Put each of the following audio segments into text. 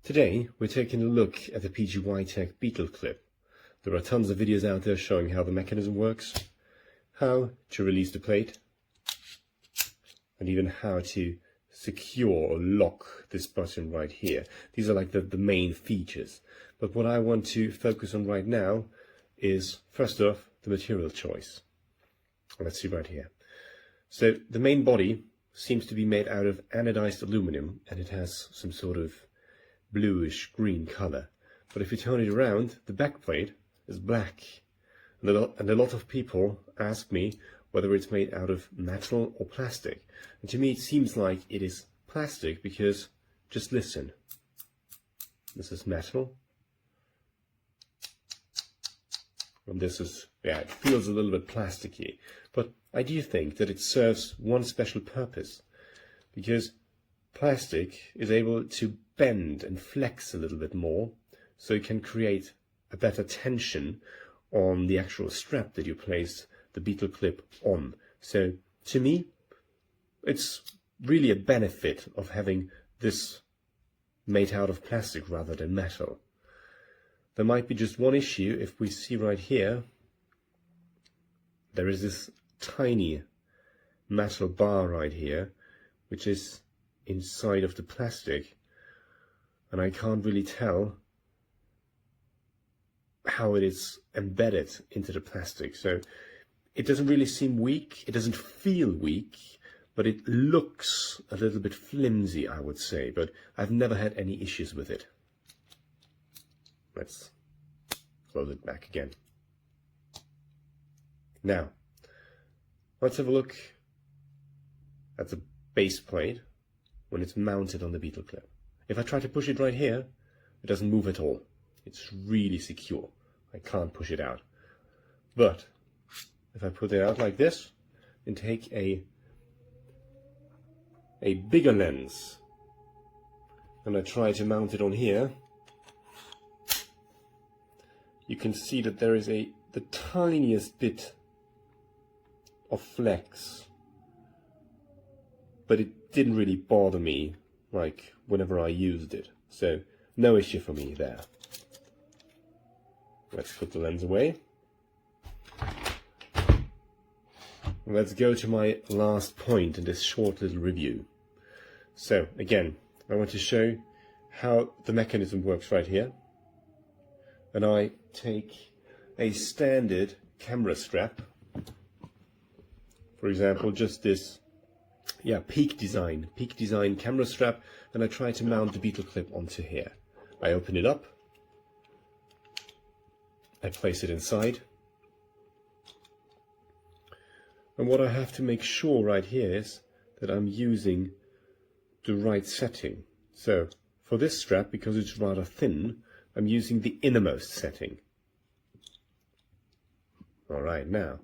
Today we're taking a look at the PGYTECH Beetle clip. There are tons of videos out there showing how the mechanism works, how to release the plate, and even how to secure or lock this button right here. These are like the main features. But what I want to focus on right now is, first off, the material choice. Let's see right here. So the main body seems to be made out of anodized aluminum, and it has some sort of bluish green color. But if you turn it around, the back plate is black. And a lot of people ask me whether it's made out of metal or plastic. And to me it seems like it is plastic because, just listen. This is metal. And this is, it feels a little bit plasticky. But I do think that it serves one special purpose. Because plastic is able to bend and flex a little bit more, so it can create a better tension on the actual strap that you place the Beetle clip on. So to me, it's really a benefit of having this made out of plastic rather than metal. There might be just one issue. If we see right here, there is this tiny metal bar right here, which is inside of the plastic, and I can't really tell how it is embedded into the plastic. So it doesn't really seem weak, it doesn't feel weak, but it looks a little bit flimsy, I would say, but I've never had any issues with it. Let's close it back again. Now, let's have a look at the base plate when it's mounted on the Beetle clip. If I try to push it right here, it doesn't move at all. It's really secure. I can't push it out. But if I put it out like this and take a bigger lens and I try to mount it on here, you can see that there is the tiniest bit of flex, but it didn't really bother me like whenever I used it, so no issue for me there. Let's put the lens away. Let's go to my last point in this short little review. So again, I want to show how the mechanism works right here. And I take a standard camera strap, for example, just this Peak design camera strap, and I try to mount the Beetle clip onto here. I open it up, I place it inside, and what I have to make sure right here is that I'm using the right setting. So for this strap, because it's rather thin, I'm using the innermost setting. Alright, now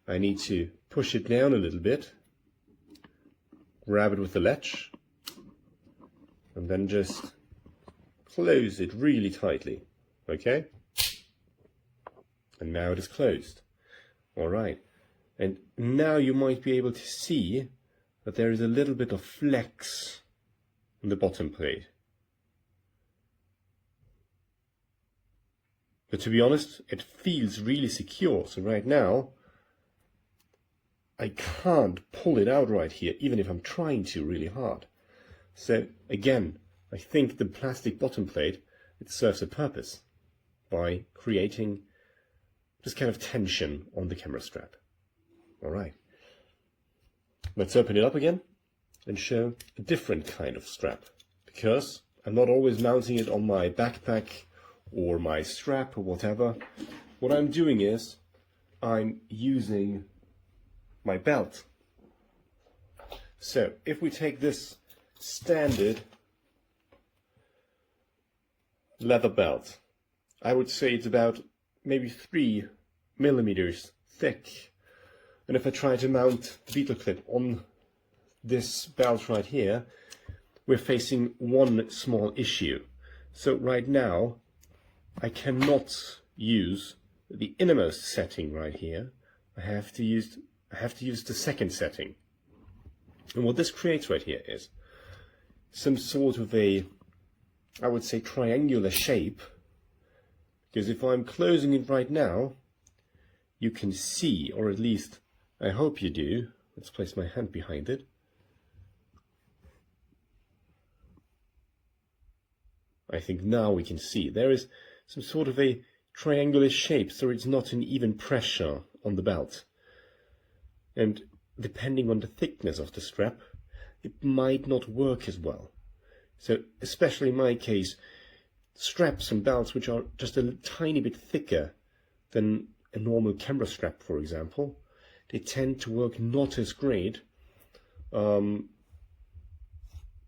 I need to push it down a little bit, grab it with the latch, and then just close it really tightly. Okay? And now it is closed. Alright. And now you might be able to see that there is a little bit of flex on the bottom plate. But to be honest, it feels really secure. So right now, I can't pull it out right here, even if I'm trying to really hard. So again, I think the plastic bottom plate, it serves a purpose by creating this kind of tension on the camera strap. Alright, let's open it up again and show a different kind of strap, because I'm not always mounting it on my backpack or my strap or whatever. What I'm doing is I'm using my belt. So if we take this standard leather belt, I would say it's about maybe 3 millimeters thick, and if I try to mount the Beetle clip on this belt right here, we're facing one small issue. So right now I cannot use the innermost setting right here. I have to use the second setting. And what this creates right here is some sort of a I would say, triangular shape, because if I'm closing it right now, you can see, or at least I hope you do. Let's place my hand behind it. I think now we can see there is some sort of a triangular shape, so it's not an even pressure on the belt. And depending on the thickness of the strap, it might not work as well. So especially in my case, straps and belts which are just a tiny bit thicker than a normal camera strap, for example, they tend to work not as great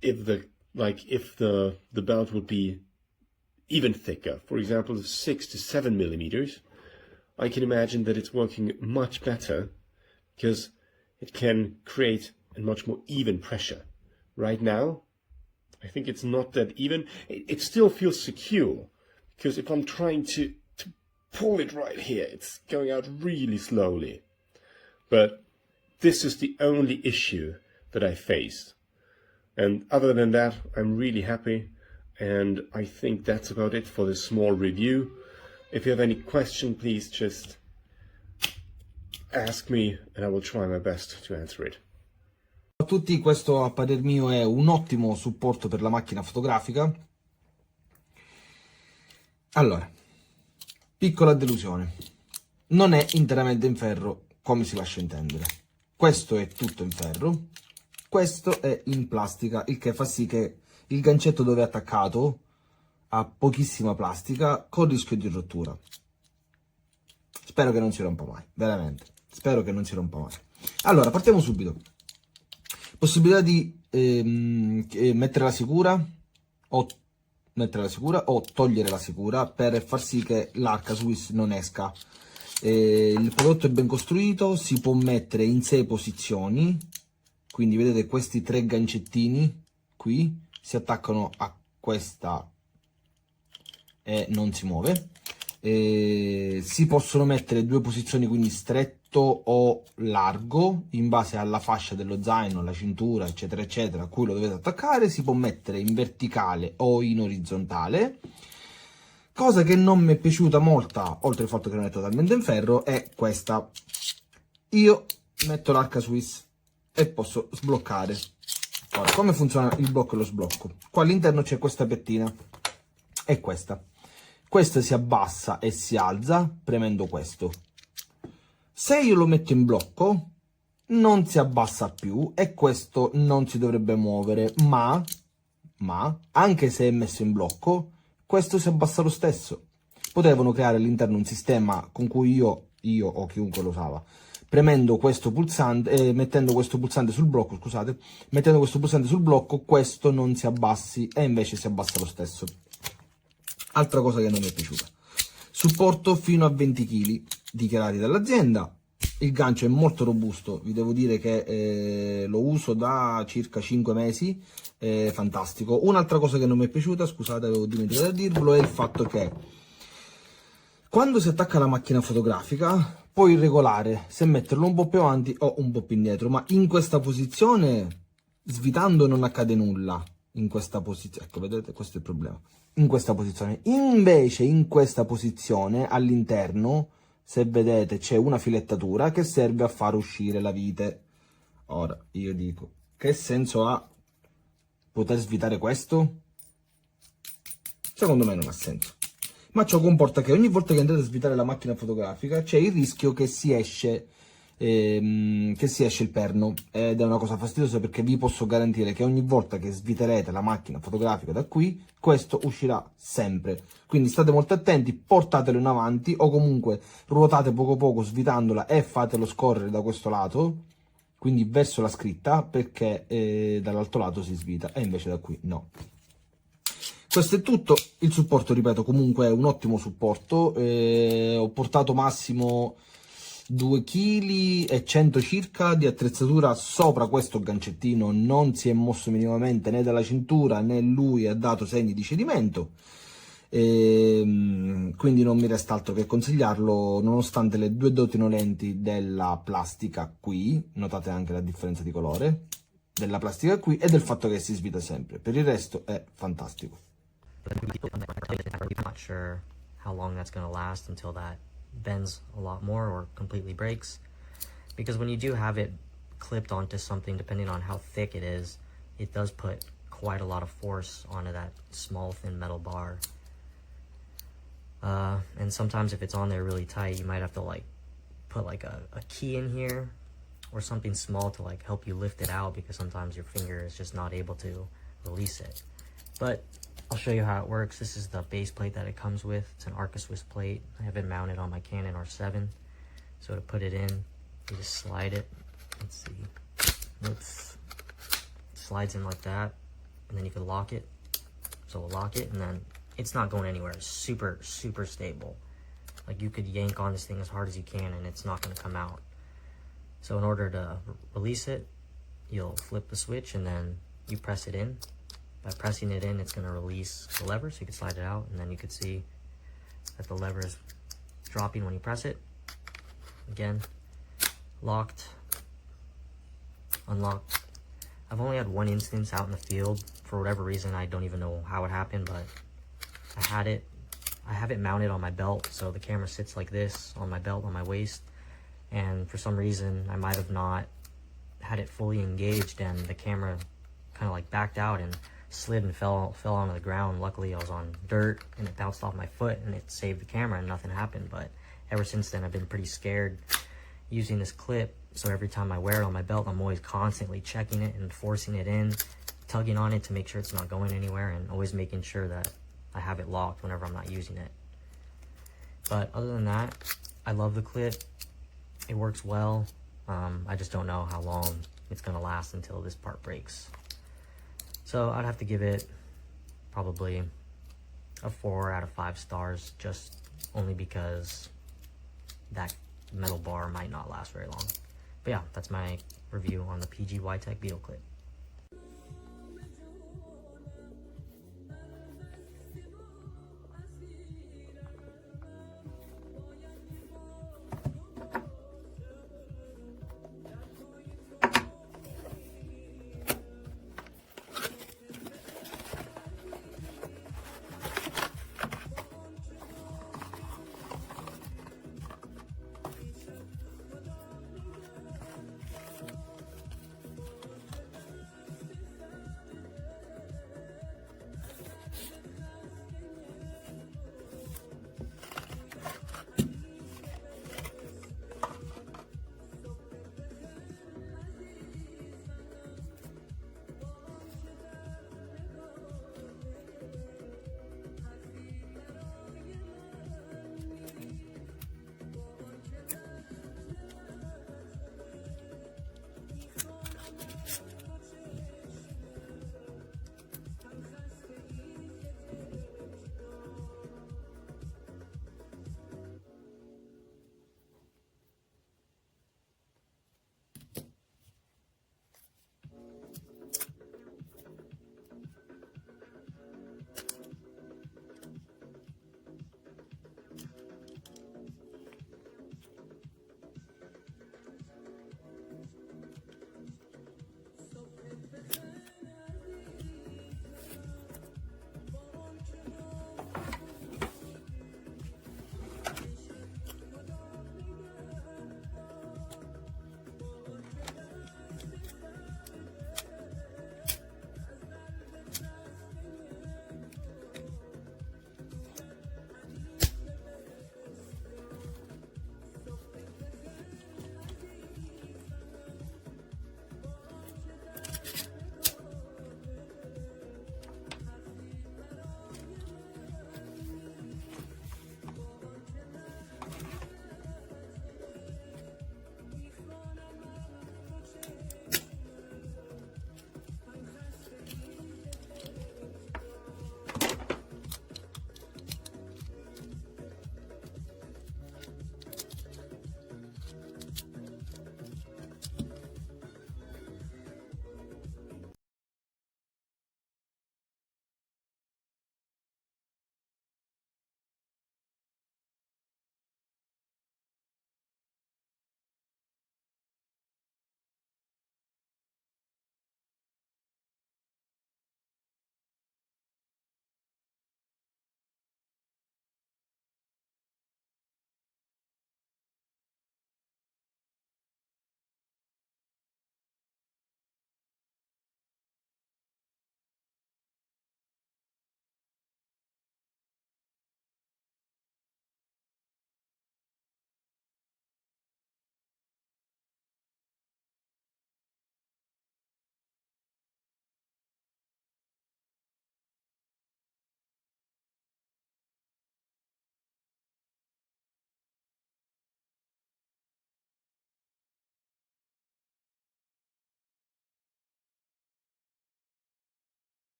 if the belt would be even thicker, for example 6 to 7 millimeters. I can imagine that it's working much better because it can create a much more even pressure. Right now, I think it's not that even. It still feels secure, because if I'm trying to pull it right here, it's going out really slowly. But this is the only issue that I faced. And other than that, I'm really happy. And I think that's about it for this small review. If you have any question, please just ask me and I will try my best to answer it. A tutti, questo a parer mio è un ottimo supporto per la macchina fotografica. Allora, piccola delusione, non è interamente in ferro come si lascia intendere. Questo è tutto in ferro, questo è in plastica, il che fa sì che il gancetto dove è attaccato ha pochissima plastica con rischio di rottura. Spero che non si rompa mai, veramente, spero che non si rompa mai. Allora, partiamo subito. Possibilità di mettere la sicura o togliere la sicura per far sì che l'Arca-Swiss non esca. Il prodotto è ben costruito, si può mettere in 6 posizioni, quindi vedete questi 3 gancettini qui si attaccano a questa e non si muove. Si possono mettere 2 posizioni, quindi stretto o largo, in base alla fascia dello zaino, alla cintura, eccetera eccetera, a cui lo dovete attaccare. Si può mettere in verticale o in orizzontale. Cosa che non mi è piaciuta molta, oltre al fatto che non è totalmente in ferro, è questa. Io metto l'Arca-Swiss e posso sbloccare. Ora, come funziona il blocco e lo sblocco? Qua all'interno c'è questa pettina e questa. Questa si abbassa e si alza premendo questo. Se io lo metto in blocco non si abbassa più e questo non si dovrebbe muovere, ma anche se è messo in blocco questo si abbassa lo stesso. Potevano creare all'interno un sistema con cui io o chiunque lo usava, premendo questo pulsante, mettendo questo pulsante sul blocco, scusate, mettendo questo pulsante sul blocco, questo non si abbassi e invece si abbassa lo stesso. Altra cosa che non mi è piaciuta: supporto fino a 20 kg dichiarati dall'azienda. Il gancio è molto robusto, vi devo dire che lo uso da circa 5 mesi, è fantastico. Un'altra cosa che non mi è piaciuta, scusate avevo dimenticato di dirvelo, è il fatto che quando si attacca la macchina fotografica puoi regolare se metterlo un po' più avanti o un po' più indietro, ma in questa posizione, svitando, non accade nulla. In questa posizione, ecco, vedete, questo è il problema. In questa posizione, invece in questa posizione all'interno, se vedete, c'è una filettatura che serve a far uscire la vite. Ora io dico, che senso ha poter svitare questo? Secondo me non ha senso, ma ciò comporta che ogni volta che andrete a svitare la macchina fotografica c'è il rischio che si esce il perno, ed è una cosa fastidiosa, perché vi posso garantire che ogni volta che sviterete la macchina fotografica da qui, questo uscirà sempre. Quindi state molto attenti, portatelo in avanti o comunque ruotate poco poco svitandola e fatelo scorrere da questo lato, quindi verso la scritta, perché dall'altro lato si svita e invece da qui no. Questo è tutto. Il supporto, ripeto, comunque è un ottimo supporto. Ho portato massimo 2,1 kg circa di attrezzatura sopra questo gancettino, non si è mosso minimamente né dalla cintura né lui ha dato segni di cedimento, quindi non mi resta altro che consigliarlo, nonostante le 2 doti nolenti della plastica qui, notate anche la differenza di colore della plastica qui e del fatto che si svita sempre. Per il resto è fantastico. I'm not sure how long that's going to last until that bends a lot more or completely breaks. Because when you do have it clipped onto something, depending on how thick it is, it does put quite a lot of force onto that small thin metal bar. And sometimes if it's on there really tight, you might have to like put like a key in here or something small to like help you lift it out, because sometimes your finger is just not able to release it. But I'll show you how it works. This is the base plate that it comes with. It's an Arca-Swiss plate. I have it mounted on my Canon R7. So to put it in, you just slide it. Let's see. Oops. It slides in like that, and then you can lock it. So we'll lock it, and then it's not going anywhere. It's super, super stable. Like you could yank on this thing as hard as you can, and it's not going to come out. So in order to release it, you'll flip the switch, and then you press it in. By pressing it in, it's going to release the lever, so you can slide it out, and then you can see that the lever is dropping when you press it. Again, locked, unlocked. I've only had one instance out in the field. For whatever reason, I don't even know how it happened, but I have it mounted on my belt, so the camera sits like this on my belt, on my waist, and for some reason, I might have not had it fully engaged, and the camera kind of like backed out and slid and fell onto the ground. Luckily, I was on dirt, and it bounced off my foot, and it saved the camera, and nothing happened. But ever since then, I've been pretty scared using this clip, so every time I wear it on my belt, I'm always constantly checking it and forcing it in, tugging on it to make sure it's not going anywhere, and always making sure that I have it locked whenever I'm not using it. But other than that, I love the clip. It works well. I just don't know how long it's going to last until this part breaks. So I'd have to give it probably a 4 out of 5 stars, just only because that metal bar might not last very long. But yeah, that's my review on the PGYTECH Beetle clip.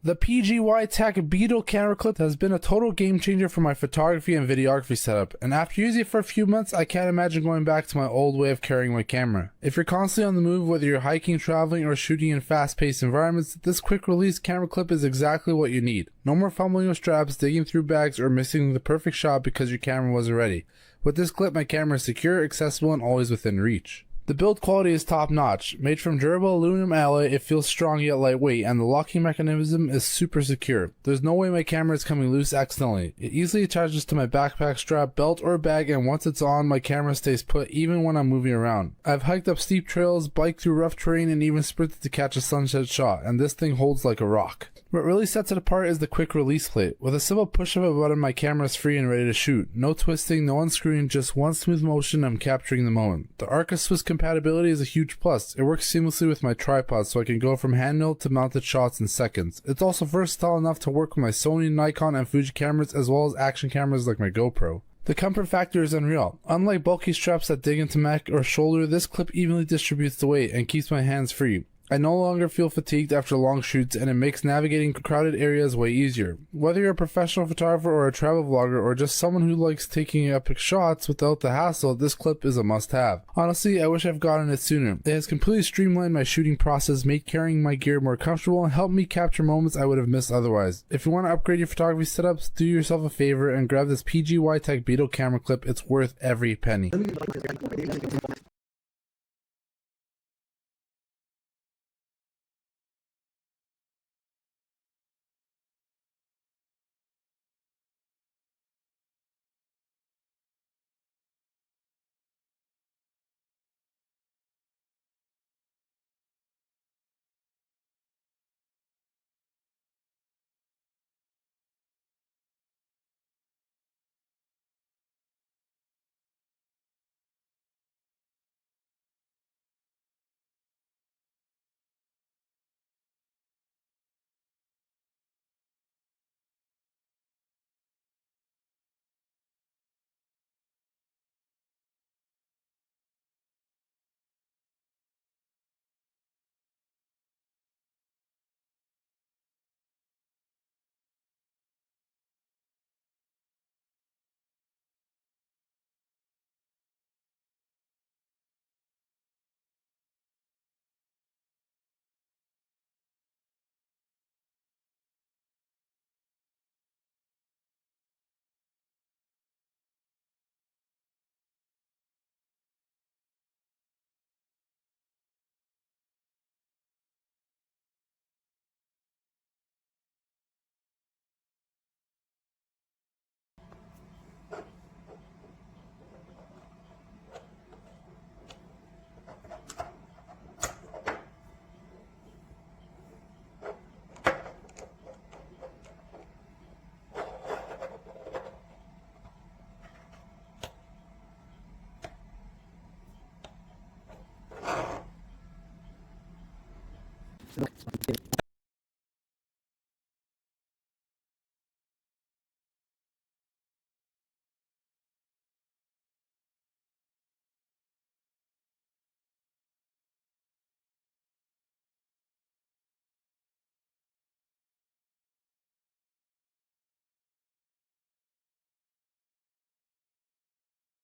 The PGYTECH Beetle camera clip has been a total game changer for my photography and videography setup, and after using it for a few months, I can't imagine going back to my old way of carrying my camera. If you're constantly on the move, whether you're hiking, traveling, or shooting in fast-paced environments, this quick release camera clip is exactly what you need. No more fumbling with straps, digging through bags, or missing the perfect shot because your camera wasn't ready. With this clip, my camera is secure, accessible, and always within reach. The build quality is top notch. Made from durable aluminum alloy, it feels strong yet lightweight, and the locking mechanism is super secure. There's no way my camera is coming loose accidentally. It easily attaches to my backpack strap, belt, or bag, and once it's on, my camera stays put even when I'm moving around. I've hiked up steep trails, biked through rough terrain, and even sprinted to catch a sunset shot, and this thing holds like a rock. What really sets it apart is the quick release plate. With a simple push of a button, my camera is free and ready to shoot. No twisting, no unscrewing, just one smooth motion. I'm capturing the moment. The Arca-Swiss compatibility is a huge plus. It works seamlessly with my tripod, so I can go from handheld to mounted shots in seconds. It's also versatile enough to work with my Sony, Nikon, and Fuji cameras, as well as action cameras like my GoPro. The comfort factor is unreal. Unlike bulky straps that dig into neck or shoulder, this clip evenly distributes the weight and keeps my hands free. I no longer feel fatigued after long shoots, and it makes navigating crowded areas way easier. Whether you're a professional photographer or a travel vlogger or just someone who likes taking epic shots without the hassle, this clip is a must-have. Honestly, I wish I've gotten it sooner. It has completely streamlined my shooting process, made carrying my gear more comfortable, and helped me capture moments I would have missed otherwise. If you want to upgrade your photography setups, do yourself a favor and grab this PGYTECH Beetle camera clip. It's worth every penny.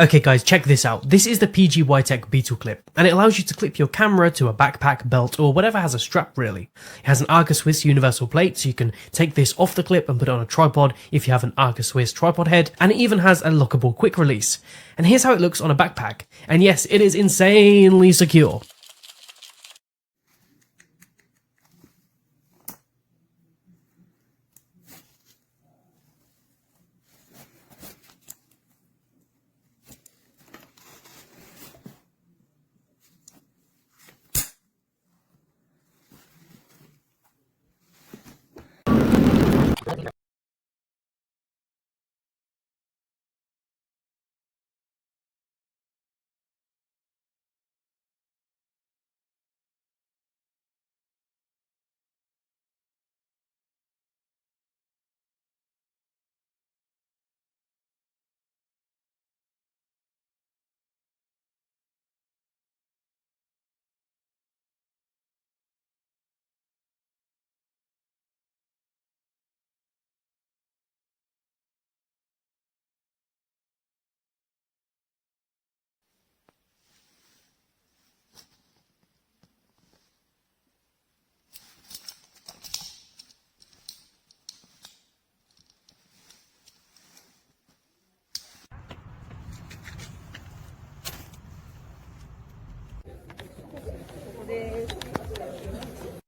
Okay guys, check this out. This is the PGYTECH Beetle clip, and it allows you to clip your camera to a backpack, belt, or whatever has a strap really. It has an Arca-Swiss universal plate, so you can take this off the clip and put it on a tripod if you have an Arca-Swiss tripod head, and it even has a lockable quick release. And here's how it looks on a backpack. And yes, it is insanely secure.